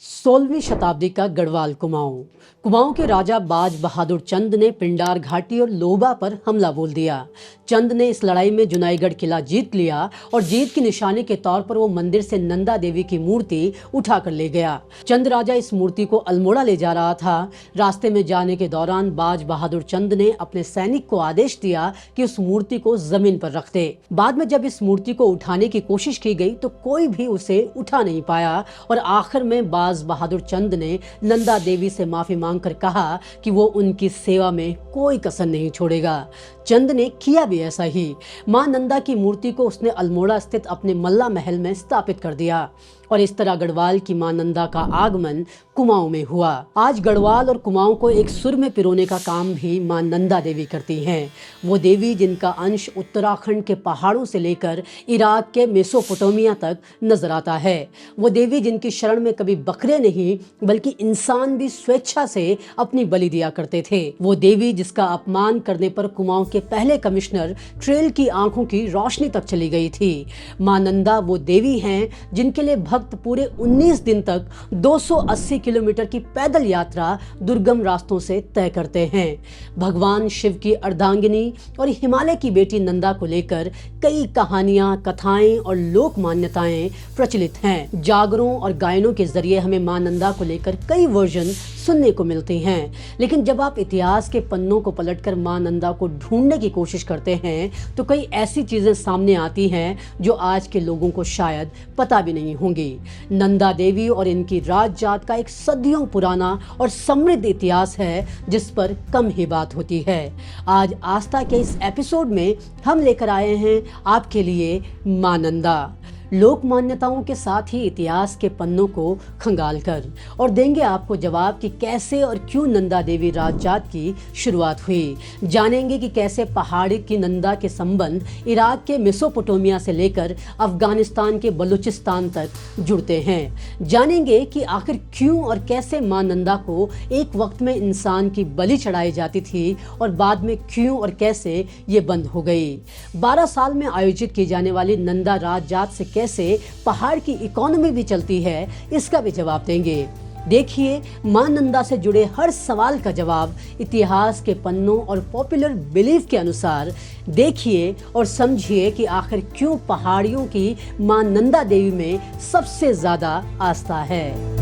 16वीं शताब्दी का गढ़वाल कुमाऊं। कुमाऊं के राजा बाज बहादुर चंद ने पिंडार घाटी और लोबा पर हमला बोल दिया। चंद ने इस लड़ाई में जुनाईगढ़ किला जीत लिया और जीत की निशानी के तौर पर वो मंदिर से नंदा देवी की मूर्ति उठाकर ले गया। चंद राजा इस मूर्ति को अल्मोड़ा ले जा रहा था। रास्ते में जाने के दौरान बाज बहादुर चंद ने अपने सैनिक को आदेश दिया कि उस मूर्ति को जमीन पर रख दे। बाद में जब इस मूर्ति को उठाने की कोशिश की गई तो कोई भी उसे उठा नहीं पाया और आखिर में बाज बहादुर चंद ने नंदा देवी से माफी मांगकर कहा कि वो उनकी सेवा में कोई कसर नहीं छोड़ेगा। चंद ने किया भी ऐसा ही। मां नंदा की मूर्ति को उसने अल्मोड़ा स्थित अपने मल्ला महल में स्थापित कर दिया और इस तरह गढ़वाल की मां नंदा का आगमन कुमाऊं में हुआ। आज गढ़वाल और कुमाऊं को एक सुर में पिरोने का काम भी मां नंदा देवी करती हैं। वो देवी जिनका अंश उत्तराखंड के पहाड़ों से लेकर इराक के मेसोपोटामिया तक नजर आता है। वो देवी जिनकी शरण में कभी बकरे नहीं बल्कि इंसान भी स्वेच्छा से अपनी बलि दिया करते थे। वो देवी जिसका अपमान करने पर कुमाऊं के पहले कमिश्नर ट्रेल की आंखों की रोशनी तक चली गई थी। मां नंदा वो देवी हैं जिनके लिए भक्त पूरे 19 दिन तक 280 किलोमीटर की पैदल यात्रा दुर्गम रास्तों से तय करते हैं। भगवान शिव की अर्धांगिनी और हिमालय की बेटी नंदा को लेकर कई कहानियां, कथाएं और लोक मान्यताएं प्रचलित हैं। जागरों और गायनों के जरिए हमें मां नंदा को लेकर कई वर्जन सुनने को मिलती हैं। लेकिन जब आप इतिहास के पन्नों को पलटकर मां नंदा को ढूंढने की कोशिश करते हैं तो कई ऐसी चीजें सामने आती हैं जो आज के लोगों को शायद पता भी नहीं होंगी। नंदा देवी और इनकी राज जात का एक सदियों पुराना और समृद्ध इतिहास है जिस पर कम ही बात होती है। आज आस्था के इस एपिसोड में हम लेकर आए हैं आपके लिए मां नंदा, लोक मान्यताओं के साथ ही इतिहास के पन्नों को खंगाल कर, और देंगे आपको जवाब कि कैसे और क्यों नंदा देवी राजजात की शुरुआत हुई। जानेंगे कि कैसे पहाड़ी की नंदा के संबंध इराक के मेसोपोटामिया से लेकर अफगानिस्तान के बलूचिस्तान तक जुड़ते हैं। जानेंगे कि आखिर क्यों और कैसे मां नंदा को एक वक्त में इंसान की बलि चढ़ाई जाती थी और बाद में क्यों और कैसे ये बंद हो गई। 12 साल में आयोजित की जाने वाली नंदा राजजात से कैसे पहाड़ की इकोनॉमी भी चलती है, इसका भी जवाब देंगे। देखिए, मां नंदा से जुड़े हर सवाल का जवाब इतिहास के पन्नों और पॉपुलर बिलीफ के अनुसार देखिए और समझिए कि आखिर क्यों पहाड़ियों की मां नंदा देवी में सबसे ज्यादा आस्था है।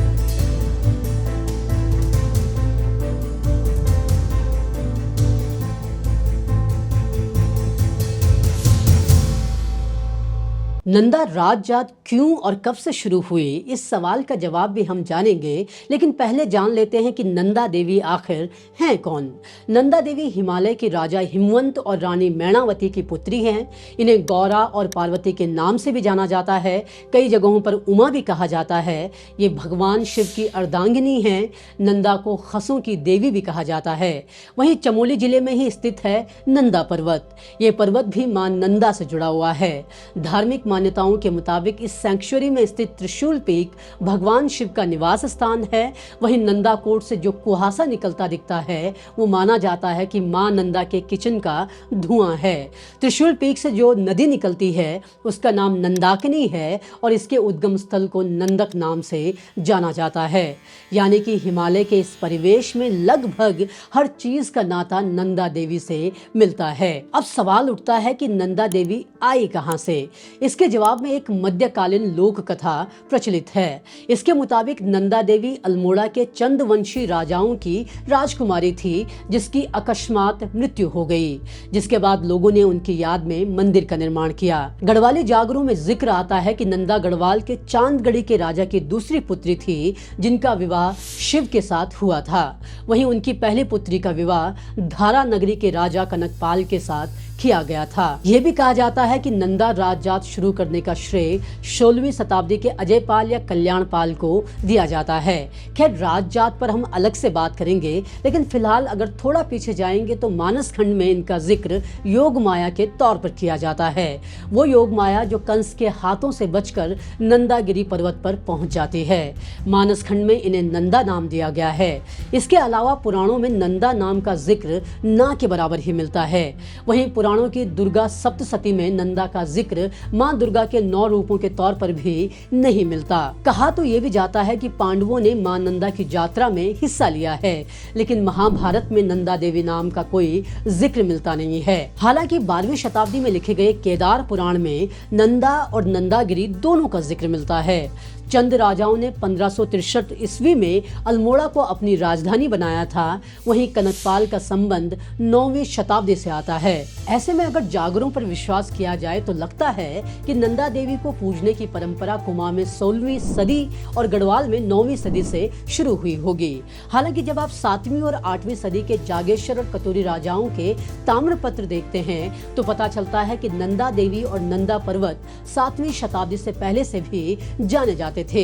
नंदा राजजात क्यों और कब से शुरू हुई, इस सवाल का जवाब भी हम जानेंगे। लेकिन पहले जान लेते हैं कि नंदा देवी आखिर हैं कौन। नंदा देवी हिमालय के राजा हिमवंत और रानी मैणावती की पुत्री हैं। इन्हें गौरा और पार्वती के नाम से भी जाना जाता है। कई जगहों पर उमा भी कहा जाता है। ये भगवान शिव की अर्धांगिनी हैं। नंदा को खसों की देवी भी कहा जाता है। वहीं चमोली जिले में ही स्थित है नंदा पर्वत। ये पर्वत भी मां नंदा से जुड़ा हुआ है। धार्मिक मान्यताओं के मुताबिक इस सैंक्चुअरी में स्थित त्रिशूल पीक भगवान शिव का निवास स्थान है। वहीं नंदा कोट से जो कुहासा निकलता दिखता है वो माना जाता है कि मां नंदा के किचन का धुआं है। त्रिशूल पीक से जो नदी निकलती है उसका नाम नंदाकिनी है और इसके उद्गम स्थल को नंदक नाम से जाना जाता है। यानी कि हिमालय के इस परिवेश में लगभग हर चीज का नाता नंदा देवी से मिलता है। अब सवाल उठता है कि नंदा देवी आई कहां से। इसके जवाब में एक मध्यकालीन लोक कथा प्रचलित है। इसके मुताबिक नंदा देवी अल्मोड़ा के चंदवंशी राजाओं की राजकुमारी थी जिसकी अकस्मात मृत्यु हो गई, जिसके बाद लोगों ने उनकी याद में मंदिर का निर्माण किया। गढ़वाली जागरों में जिक्र आता है कि नंदा गढ़वाल के चांदगढ़ी के राजा की दूसरी पुत्री थी जिनका विवाह शिव के साथ हुआ था। वहीं उनकी पहली पुत्री का विवाह धारा नगरी के राजा कनकपाल के साथ किया गया था। यह भी कहा जाता है कि नंदा राजजात शुरू करने का श्रेय 16वीं शताब्दी के अजयपाल या कल्याणपाल को दिया जाता है। खैर, राजजात पर हम अलग से बात करेंगे, लेकिन फिलहाल अगर थोड़ा पीछे जाएंगे तो मानस खंड में इनका जिक्र योग माया के तौर पर किया जाता है। वो योग माया जो कंस के हाथों से बचकर नंदागिरी पर्वत पर पहुंच जाती है। मानस खंड में इन्हें नंदा नाम दिया गया है। इसके अलावा पुराणों में नंदा नाम का जिक्र ना के बराबर ही मिलता है। वहीं पुराणों की दुर्गा सप्तशती में नंदा का जिक्र मां दुर्गा के 9 रूपों के तौर पर भी नहीं मिलता। कहा तो ये भी जाता है कि पांडवों ने मां नंदा की यात्रा में हिस्सा लिया है, लेकिन महाभारत में नंदा देवी नाम का कोई जिक्र मिलता नहीं है। हालांकि 12वीं शताब्दी में लिखे गए केदार पुराण में नंदा और नंदागिरी दोनों का जिक्र मिलता है। चंद राजाओं ने 1563 ईस्वी में अल्मोड़ा को अपनी राजधानी बनाया था। वहीं कनकपाल का संबंध 9वीं शताब्दी से आता है। ऐसे में अगर जागरों पर विश्वास किया जाए तो लगता है कि नंदा देवी को पूजने की परंपरा कुमाऊं में 16वीं सदी और गढ़वाल में 9वीं सदी से शुरू हुई होगी। हालांकि जब आप 7वीं और 8वीं सदी के जागेश्वर और कतूरी राजाओं के ताम्रपत्र देखते हैं तो पता चलता है कि नंदा देवी और नंदा पर्वत 7वीं शताब्दी से पहले से भी जाने जाते थे।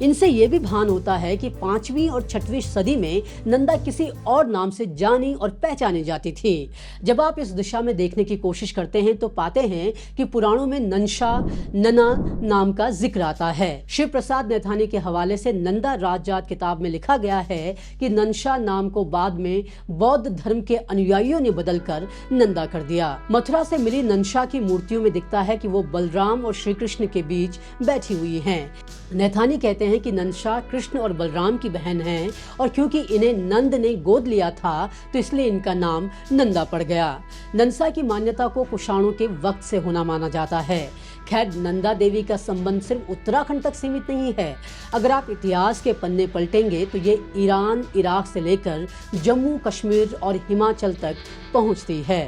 इनसे ये भी भान होता है कि 5वीं और 6वीं सदी में नंदा किसी और नाम से जानी और पहचानी जाती थी। जब आप इस दिशा में देखने की कोशिश करते हैं तो पाते हैं कि पुराणों में नंशा नना नाम का जिक्र आता है। शिव प्रसाद नैथानी के हवाले से नंदा राजजात किताब में लिखा गया है कि नंशा नाम को बाद में बौद्ध धर्म के अनुयायियों ने बदलकर नंदा कर दिया। मथुरा से मिली नंशा की मूर्तियों में दिखता है कि वो बलराम और श्री कृष्ण के बीच बैठी हुई हैं। नैथानी कहते हैं कि नंशा कृष्ण और बलराम की बहन है और क्योंकि इन्हें नंद ने गोद लिया था तो इसलिए इनका नाम नंदा पड़ गया। नंसा की मान्यता को कुषाणों के वक्त से होना माना जाता है। खैर, नंदा देवी का संबंध सिर्फ उत्तराखंड तक सीमित नहीं है। अगर आप इतिहास के पन्ने पलटेंगे तो ये ईरान, इराक से लेकर जम्मू कश्मीर और हिमाचल तक पहुंचती है।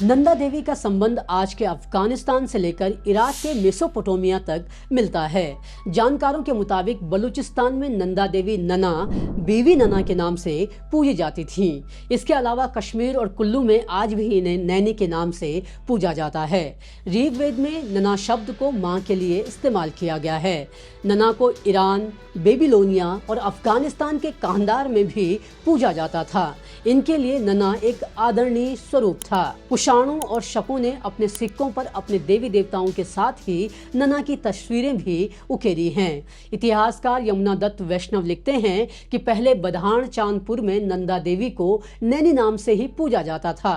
नंदा देवी का संबंध आज के अफगानिस्तान से लेकर इराक के मेसोपोटामिया तक मिलता है। जानकारों के मुताबिक बलूचिस्तान में नंदा देवी नना, बीवी नना के नाम से पूजी जाती थी। इसके अलावा कश्मीर और कुल्लू में आज भी इन्हें नैनी के नाम से पूजा जाता है। ऋग्वेद में नना शब्द को मां के लिए इस्तेमाल किया गया है। नना को ईरान, बेबीलोनिया और अफगानिस्तान के कांधार में भी पूजा जाता था। इनके लिए नना एक आदरणीय स्वरूप था। कुषाणों और शकों ने अपने सिक्कों पर अपने देवी देवताओं के साथ ही नना की तस्वीरें भी उकेरी हैं। इतिहासकार यमुना दत्त वैष्णव लिखते हैं कि पहले बधान चांदपुर में नंदा देवी को नैनी नाम से ही पूजा जाता था।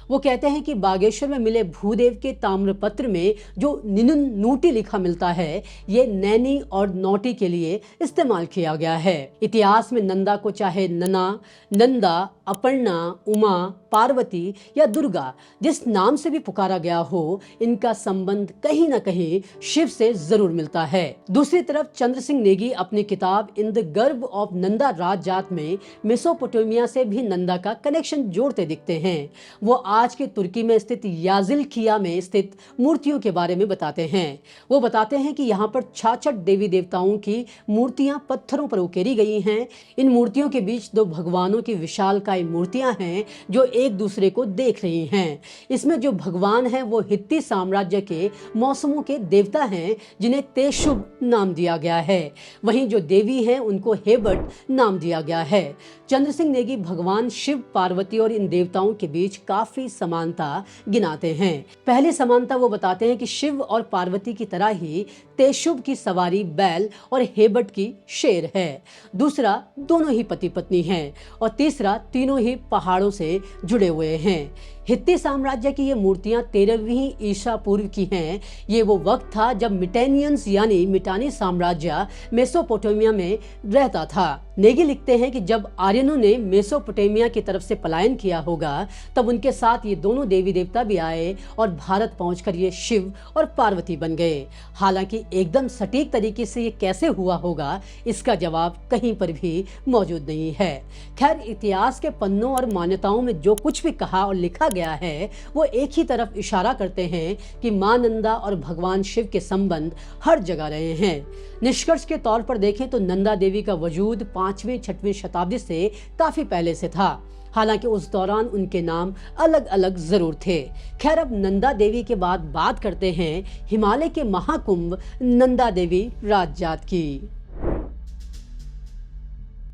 वो कहते हैं कि बागेश्वर में मिले भूदेव के ताम्रपत्र में जो निनुन नूटी लिखा मिलता है, ये नैनी और नौटी के लिए इस्तेमाल किया गया है। इतिहास में नंदा को चाहे नना, नंदा, अपर्णा, उमा, पार्वती या दुर्गा जिस नाम से भी पुकारा गया हो, इनका संबंध कहीं न कहीं शिव से जरूर मिलता है। दूसरी तरफ चंद्र सिंह नेगी अपनी किताब इन द गर्भ ऑफ नंदा राजजात में मेसोपोटामिया से भी नंदा का कनेक्शन जोड़ते दिखते हैं। वो आज के तुर्की में स्थित याजिलखिया में स्थित मूर्तियों के बारे में बताते हैं। वो बताते हैं कि यहाँ पर 66 देवी देवताओं की मूर्तियां पत्थरों पर उकेरी गई हैं। इन मूर्तियों के बीच 2 भगवानों की विशालकाय मूर्तियां हैं जो एक दूसरे को देख रही हैं। इसमें जो भगवान हैं वो हित्ती साम्राज्य के मौसमों के देवता हैं जिन्हें तेशुब नाम दिया गया है। वहीं जो देवी हैं उनको हेबट नाम दिया गया है। चंद्र सिंह नेगी भगवान शिव, पार्वती और इन देवताओं के बीच काफी समानता गिनाते हैं। पहली समानता वो बताते हैं कि शिव और पार्वती की तरह ही तेशुब की सवारी बैल और हेबट की शेर है। दूसरा, दोनों ही पति पत्नी हैं और तीसरा, तीनों ही पहाड़ों से जुड़े हुए हैं। हित्ती साम्राज्य की ये मूर्तियां 13वीं ईसा पूर्व की हैं। ये वो वक्त था जब मिटेनियंस यानी मिटानी साम्राज्य मेसोपोटामिया में रहता था। नेगी लिखते हैं कि जब आर्यनों ने मेसोपोटामिया की तरफ से पलायन किया होगा तब उनके साथ ये दोनों देवी देवता भी आए और भारत पहुंचकर ये शिव और पार्वती बन गए। हालांकि एकदम सटीक तरीके से ये कैसे हुआ होगा, इसका जवाब कहीं पर भी मौजूद नहीं है। खैर, इतिहास के पन्नों और मान्यताओं में जो कुछ भी कहा और लिखा गया है वो एक ही तरफ इशारा करते हैं कि मां नंदा और भगवान शिव के संबंध हर जगह रहे हैं। निष्कर्ष के तौर पर देखें तो नंदा देवी का वजूद 5वीं-6वीं शताब्दी से काफी पहले से था। हालांकि उस दौरान उनके नाम अलग अलग जरूर थे। खैर, अब नंदा देवी के बाद बात करते हैं हिमालय के महाकुंभ नंदा देवी राजजात की।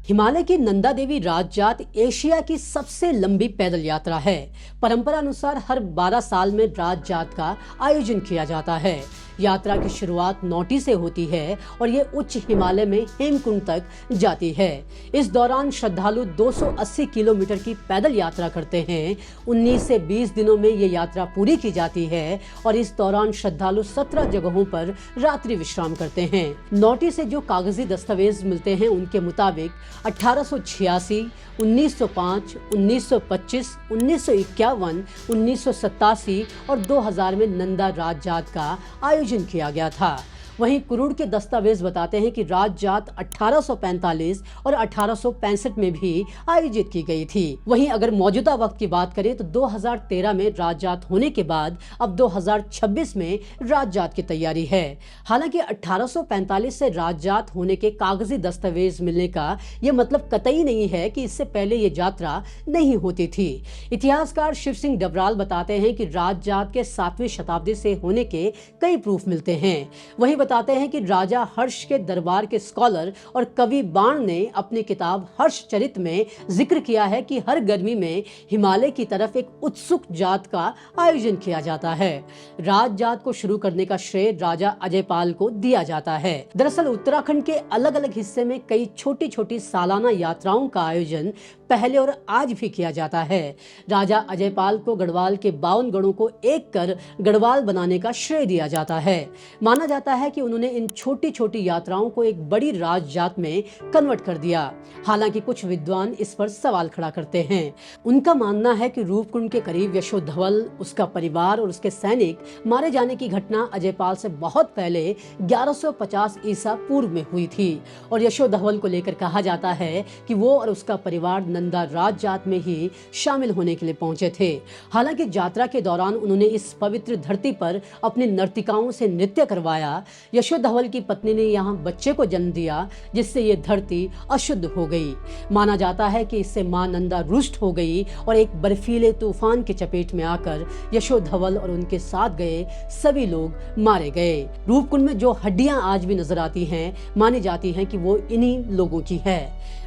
हिमालय की नंदा देवी राजजात एशिया की सबसे लंबी पैदल यात्रा है। परंपरा अनुसार हर 12 साल में राजजात का आयोजन किया जाता है। यात्रा की शुरुआत नौटी से होती है और ये उच्च हिमालय में हेमकुंड तक जाती है। इस दौरान श्रद्धालु 280 किलोमीटर की पैदल यात्रा करते हैं। 19 से 20 दिनों में ये यात्रा पूरी की जाती है और इस दौरान श्रद्धालु 17 जगहों पर रात्रि विश्राम करते हैं। नौटी से जो कागजी दस्तावेज मिलते हैं उनके मुताबिक 1886, 1905, 1925, 1951, 1987 और 2000 में नंदा राज जात का आयोजन किया गया था। वहीं कुरुड़ के दस्तावेज बताते हैं कि राज जात 1845 और 1865 में भी आयोजित की गई थी। वहीं अगर मौजूदा वक्त की बात करें तो 2013 में राज जात होने के बाद अब 2026 में राज जात की तैयारी है। हालांकि 1845 से राज जात होने के कागजी दस्तावेज मिलने का ये मतलब कतई नहीं है कि इससे पहले ये यात्रा नहीं होती थी। इतिहासकार शिव सिंह डबराल बताते हैं कि राज जात के 7वीं शताब्दी से होने के कई प्रूफ मिलते हैं। वहीं बताते हैं कि राजा हर्ष के दरबार के स्कॉलर और कवि बाण ने अपनी किताब हर्षचरित में जिक्र किया है कि हर गर्मी में हिमालय की तरफ एक उत्सुक जात का आयोजन किया जाता है। राज जात को शुरू करने का श्रेय राजा अजयपाल को दिया जाता है। दरअसल उत्तराखंड के अलग अलग हिस्से में कई छोटी छोटी सालाना यात्राओं का आयोजन पहले और आज भी किया जाता है। राजा अजयपाल को गढ़वाल के 52 गढ़ों को एक कर गढ़वाल बनाने का श्रेय दिया जाता है। माना जाता है कि उन्होंने इन छोटी छोटी यात्राओं को एक बड़ी राज जात में कन्वर्ट कर दिया। हालांकि कुछ विद्वान इस पर सवाल खड़ा करते हैं। उनका मानना है कि रूपकुंड के करीब यशो धवल, उसका परिवार और उसके सैनिक मारे जाने की घटना अजयपाल से बहुत पहले 1150 ईसा पूर्व में हुई थी और यशो धवल को लेकर कहा जाता है कि वो और उसका परिवार नंदा राज जात में ही शामिल होने के लिए पहुंचे थे। हालांकि यात्रा के दौरान उन्होंने इस पवित्र धरती पर अपनी नर्तिकाओं से नृत्य करवाया। यशो धवल की पत्नी ने यहाँ बच्चे को जन्म दिया जिससे ये धरती अशुद्ध हो गई। माना जाता है कि इससे मां नंदा रुष्ट हो गई और एक बर्फीले तूफान की चपेट में आकर यशो धवल और उनके साथ गए सभी लोग मारे गए। रूपकुंड में जो हड्डियां आज भी नजर आती हैं, मानी जाती हैं कि वो इन्हीं लोगों की है।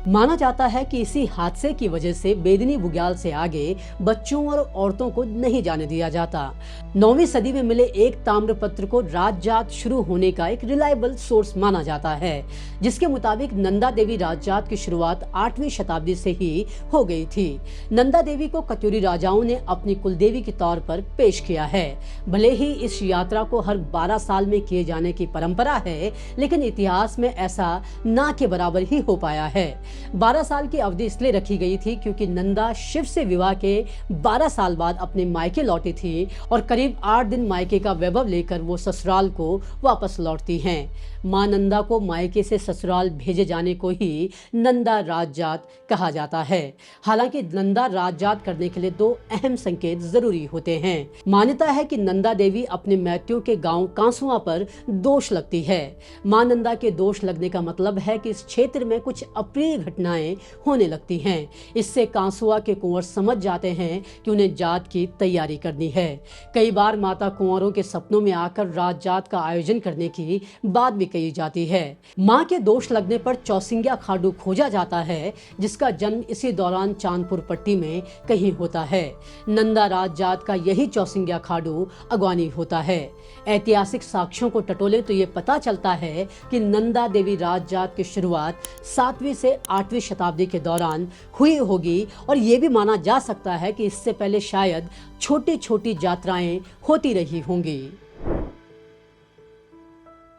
माना जाता है कि इसी हादसे की वजह से बेदिनी बुग्याल से आगे बच्चों और औरतों को नहीं जाने दिया जाता। 9वीं सदी में मिले एक ताम्रपत्र को राज जात शुरू होने का एक रिलायबल सोर्स माना जाता है, जिसके मुताबिक नंदा देवी राज जात की शुरुआत 8वीं शताब्दी से ही हो गई थी। नंदा देवी को कत्यूरी राजाओं ने अपनी कुलदेवी के तौर पर पेश किया है। भले ही इस यात्रा को हर 12 साल में किए जाने की परंपरा है, लेकिन इतिहास में ऐसा ना के बराबर ही हो पाया है। 12 साल की अवधि इसलिए रखी गई थी क्योंकि नंदा शिव से विवाह के 12 साल बाद अपने मायके लौटी थी और करीब 8 दिन मायके का वैभव लेकर वो ससुराल को वापस लौटती हैं। मां नंदा को मायके से ससुराल भेजे जाने को ही नंदा राज जात कहा जाता है। हालांकि नंदा राज जात करने के लिए 2 अहम संकेत जरूरी होते हैं। मान्यता है कि नंदा देवी अपने मैत्यों के गांव कांसुआ पर दोष लगती है। मां नंदा के दोष लगने का मतलब है कि इस क्षेत्र में कुछ अप्रिय घटनाएं होने लगती हैं। इससे कांसुआ के कुंवर समझ जाते हैं कि उन्हें जात की तैयारी करनी है। कई बार माता कुंवरों के सपनों में आकर राज जात का आयोजन करने की बात भी कही जाती है। मां के दोष लगने पर चौसिंग्या खाडू खोजा जाता है, जिसका जन्म इसी दौरान चांदपुर पट्टी में कहीं होता है। नंदा राज जात का यही चौसिंग्या खाडू अगवानी होता है। ऐतिहासिक साक्ष्यों को टटोले तो ये पता चलता है कि नंदा देवी राज जात की शुरुआत 7वीं से 8वीं शताब्दी के दौरान हुई होगी और ये भी माना जा सकता है कि इससे पहले शायद छोटी छोटी यात्राएं होती रही होंगी।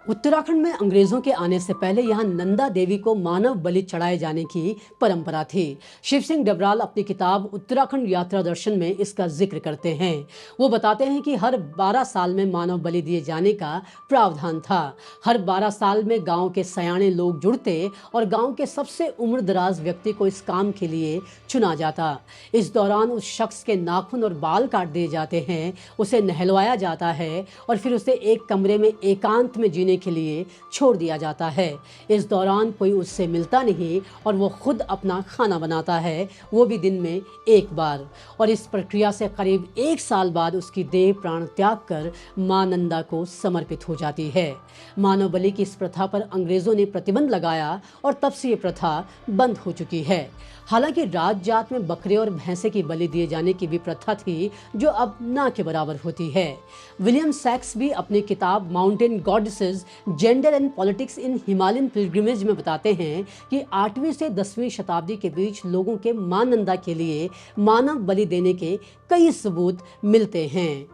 उत्तराखंड में अंग्रेजों के आने से पहले यहाँ नंदा देवी को मानव बलि चढ़ाए जाने की परंपरा थी। शिव सिंह डबराल अपनी किताब उत्तराखंड यात्रा दर्शन में इसका जिक्र करते हैं। वो बताते हैं कि हर 12 साल में मानव बलि दिए जाने का प्रावधान था। हर 12 साल में गांव के सयाने लोग जुड़ते और गांव के सबसे उम्रदराज व्यक्ति को इस काम के लिए चुना जाता। इस दौरान उस शख्स के नाखून और बाल काट दिए जाते हैं, उसे नहलवाया जाता है और फिर उसे एक कमरे में एकांत में जीने के लिए छोड़ दिया जाता है। इस दौरान कोई उससे मिलता नहीं और वो खुद अपना खाना बनाता है, वो भी दिन में एक बार। और इस प्रक्रिया से करीब 1 साल बाद उसकी देह प्राण त्याग कर मां नंदा को समर्पित हो जाती है। मानव बलि की इस प्रथा पर अंग्रेजों ने प्रतिबंध लगाया और तब से ये प्रथा बंद हो चुकी है। हालांकि राज जात में बकरे और भैंसे की बलि दिए जाने की भी प्रथा थी, जो अब ना के बराबर होती है। विलियम सैक्स भी अपनी किताब mountain goddesses gender and politics in Himalayan pilgrimage में बताते हैं कि 8वीं से 10वीं शताब्दी के बीच लोगों के मां नंदा के लिए मानव बलि देने के कई सबूत मिलते हैं।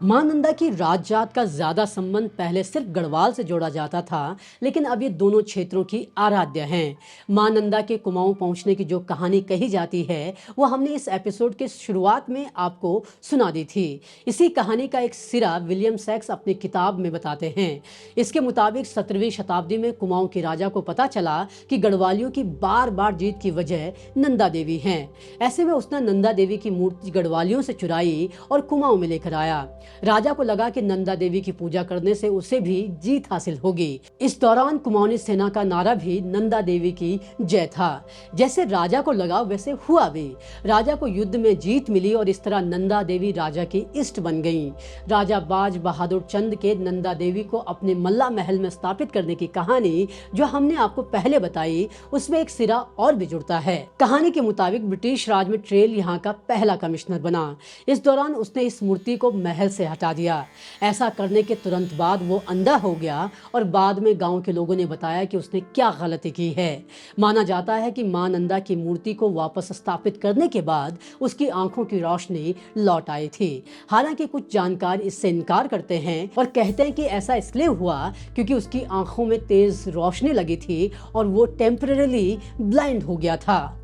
मां नंदा की राज जात का ज्यादा संबंध पहले सिर्फ गढ़वाल से जोड़ा जाता था, लेकिन अब ये दोनों क्षेत्रों की आराध्य हैं। मां नंदा के कुमाऊं पहुंचने की जो कहानी कही जाती है, वो हमने इस एपिसोड के शुरुआत में आपको सुना दी थी। इसी कहानी का एक सिरा विलियम सैक्स अपनी किताब में बताते हैं। इसके मुताबिक 17वीं शताब्दी में कुमाऊं के राजा को पता चला कि गढ़वालियों की बार बार जीत की वजह नंदा देवी हैं। ऐसे में उसने नंदा देवी की मूर्ति गढ़वालियों से चुराई और कुमाऊं में लेकर आया। राजा को लगा कि नंदा देवी की पूजा करने से उसे भी जीत हासिल होगी। इस दौरान कुमाऊनी सेना का नारा भी नंदा देवी की जय था। जैसे राजा को लगा वैसे हुआ भी। राजा को युद्ध में जीत मिली और इस तरह नंदा देवी राजा की इष्ट बन गईं। राजा बाज बहादुर चंद के नंदा देवी को अपने मल्ला महल में स्थापित करने की कहानी जो हमने आपको पहले बताई, उसमें एक सिरा और भी जुड़ता है। कहानी के मुताबिक ब्रिटिश राज में ट्रेल यहाँ का पहला कमिश्नर बना। इस दौरान उसने इस मूर्ति को महल से हटा दिया। ऐसा करने के तुरंत बाद वो अंधा हो गया और बाद में गांव के लोगों ने बताया कि उसने क्या गलती की है। माना जाता है कि मां नंदा की मूर्ति को वापस स्थापित करने के बाद उसकी आंखों की रोशनी लौट आई थी। हालांकि कुछ जानकार इससे इनकार करते हैं और कहते हैं कि ऐसा इसलिए हुआ क्योंकि उसकी आंखों में तेज रोशनी लगी थी और वो टेम्परेरी ब्लाइंड हो गया था।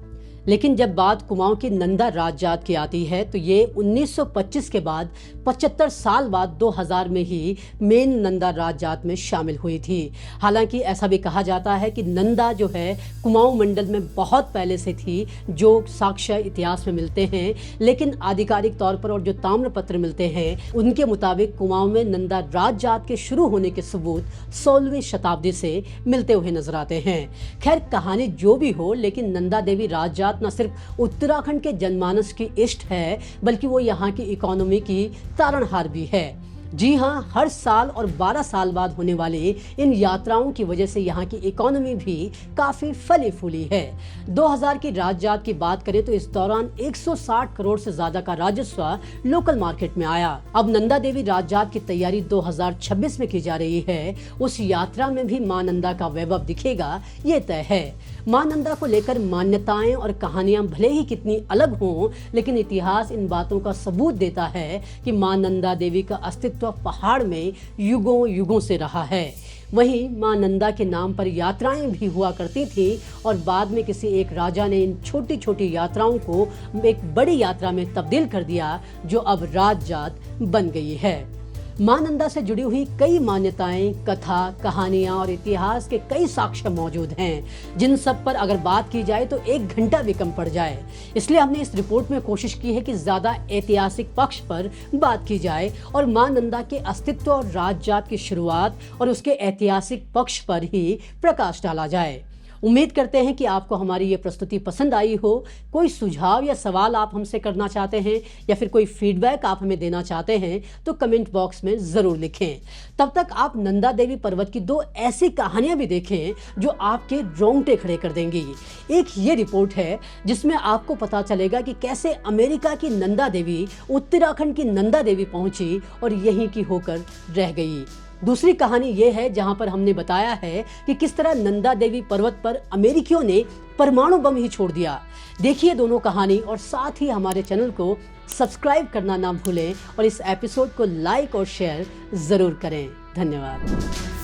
लेकिन जब बात कुमाऊं की नंदा राज जात की आती है तो ये 1925 के बाद 75 साल बाद 2000 में ही मेन नंदा राज जात में शामिल हुई थी। हालांकि ऐसा भी कहा जाता है कि नंदा जो है कुमाऊं मंडल में बहुत पहले से थी, जो साक्ष्य इतिहास में मिलते हैं, लेकिन आधिकारिक तौर पर और जो ताम्रपत्र मिलते हैं उनके मुताबिक कुमाऊं में नंदा राज जात के शुरू होने के सबूत 16वीं शताब्दी से मिलते हुए नजर आते हैं। खैर कहानी जो भी हो, लेकिन नंदा देवी राज जात न सिर्फ उत्तराखंड के जनमानस की इष्ट है, बल्कि वो यहाँ की इकोनॉमी की तारणहार भी है। जी हाँ, हर साल और 12 साल बाद होने वाले इन यात्राओं की वजह से यहाँ की इकोनॉमी भी काफी फली फूली है। 2000 की राज जात की बात करें तो इस दौरान 160 करोड़ से ज्यादा का राजस्व लोकल मार्केट में आया। अब नंदा देवी राज जात की तैयारी 2026 में की जा रही है। उस यात्रा में भी मां नंदा का वैभव दिखेगा, ये तय है। मां नंदा को लेकर मान्यताएं और कहानियां भले ही कितनी अलग हों, लेकिन इतिहास इन बातों का सबूत देता है कि मां नंदा देवी का अस्तित्व पहाड़ में युगों युगों से रहा है। वहीं मां नंदा के नाम पर यात्राएं भी हुआ करती थी और बाद में किसी एक राजा ने इन छोटी छोटी यात्राओं को एक बड़ी यात्रा में तब्दील कर दिया, जो अब राज जात बन गई है। मां नंदा से जुड़ी हुई कई मान्यताएं, कथा, कहानियां और इतिहास के कई साक्ष्य मौजूद हैं, जिन सब पर अगर बात की जाए तो 1 घंटा भी कम पड़ जाए। इसलिए हमने इस रिपोर्ट में कोशिश की है कि ज्यादा ऐतिहासिक पक्ष पर बात की जाए और मां नंदा के अस्तित्व और राज जात की शुरुआत और उसके ऐतिहासिक पक्ष पर ही प्रकाश डाला जाए। उम्मीद करते हैं कि आपको हमारी ये प्रस्तुति पसंद आई हो। कोई सुझाव या सवाल आप हमसे करना चाहते हैं या फिर कोई फीडबैक आप हमें देना चाहते हैं तो कमेंट बॉक्स में ज़रूर लिखें। तब तक आप नंदा देवी पर्वत की 2 ऐसी कहानियां भी देखें जो आपके रोंगटे खड़े कर देंगी। एक ये रिपोर्ट है जिसमें आपको पता चलेगा कि कैसे अमेरिका की नंदा देवी उत्तराखंड की नंदा देवी पहुंची और यहीं की होकर रह गई। दूसरी कहानी ये है जहां पर हमने बताया है कि किस तरह नंदा देवी पर्वत पर अमेरिकियों ने परमाणु बम ही छोड़ दिया। देखिए दोनों कहानी और साथ ही हमारे चैनल को सब्सक्राइब करना ना भूलें और इस एपिसोड को लाइक और शेयर जरूर करें। धन्यवाद।